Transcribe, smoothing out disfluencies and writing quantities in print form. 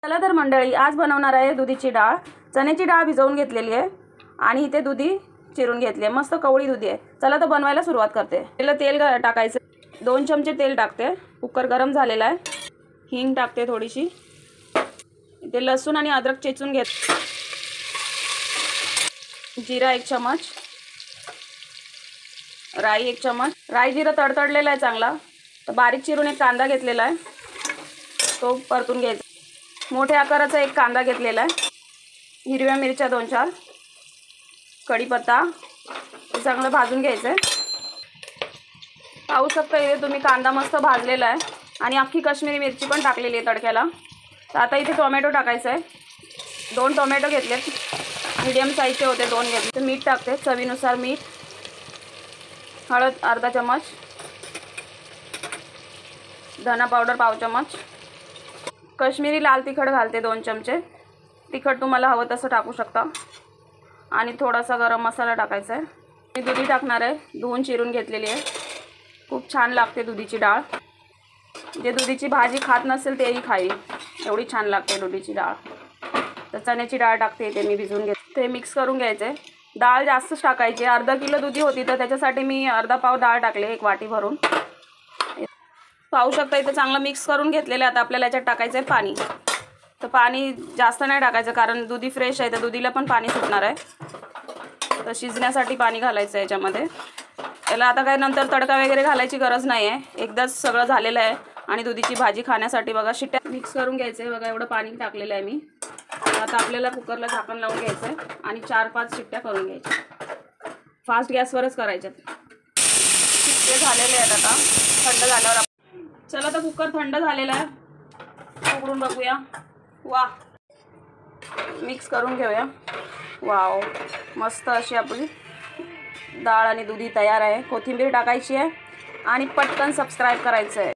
चला तर मंडळी, आज बनवणार आहे दुधीची डाळ। चण्याची डाळ भिजवून घेतलेली आहे आणि इथे दुधी चिरून घेतली आहे। मस्त कवळी दुधी आहे। चला तर बनवायला सुरुवात करते। पहिलं तेल टाकायचं, 2 चमचे तेल टाकते। कुकर गरम झालेला आहे। हिंग टाकते थोडीशी। इथे लसूण आणि अद्रक चेचून घेत, जिरा 1 चमच, राई 1 चमच। राई जिरा तडतडलेला आहे चांगला, तर बारीक चिरून एक कांदा घेतलेला आहे, तो परतून घ्यायचा। मोठ्या आकाराचा एक कांदा घेतलेला आहे। हिरव्या मिरच्या 2-4, कढीपत्ता चांगलं भाजून घ्यायचं आहे। पाहू शकता इथे तुम्ही कांदा मस्त भाजलेला आहे आणि अख्खी काश्मीरी मिरची पण टाकलेली आहे तडक्याला। तर आता इथे टोमॅटो टाकायचा आहे। 2 टोमॅटो घेतलेत, मीडियम साईजचे होते, 2 घेतले। तर मीठ टाकते, चवीनुसार मीठ। हळद अर्धा चमच, धना पावडर पाव चमच, काश्मीरी लाल तिखट घालते 2 चमचे। तिखट तुम्हाला हवं तसं टाकू शकता। आणि थोडासा गरम मसाला टाकायचा आहे। मी दुधी टाकणार आहे, धुवून चिरून घेतलेली आहे। खूप छान लागते दुधीची डाळ। जे दुधीची भाजी खात नसेल तेही खाईल, एवढी छान लागते दुधीची डाळ। तर चण्याची डाळ टाकते इथे मी भिजवून घेते। ते मिक्स करून घ्यायचे। डाळ जास्तच टाकायची, अर्धा किलो दुधी होती तर त्याच्यासाठी मी अर्धा पाव डाळ टाकले, 1 वाटी भरून। पाहू शकता इथे चांगलं मिक्स करून घेतलेलं आहे। आता आपल्याला याच्यात टाकायचं आहे पाणी। तर पाणी जास्त नाही टाकायचं, कारण दुधी फ्रेश आहे तर दुधीला पण पाणी सुटणार आहे। तर शिजण्यासाठी पाणी घालायचं आहे याच्यामध्ये। याला आता काय नंतर तडका वगैरे घालायची गरज नाही आहे, एकदाच सगळं झालेलं आहे। आणि दुधीची भाजी खाण्यासाठी बघा शिट्ट्या मिक्स करून घ्यायचं आहे। बघा एवढं पाणी टाकलेलं आहे मी। आता आपल्याला कुकरला झाकण लावून घ्यायचं आहे आणि 4-5 शिट्ट्या करून घ्यायच्या। फास्ट गॅसवरच करायच्यात। शिट्टे झालेले आहेत, आता थंड झाल्यावर चला तर कुकर थंड झालेला आहे, उघडून बघूया। वा, मिक्स करून घेऊया। वाव, मस्त अशी आपली डाळ आणि दुधी तयार आहे। कोथिंबीर टाकायची आहे आणि पटकन सबस्क्राईब करायचं आहे।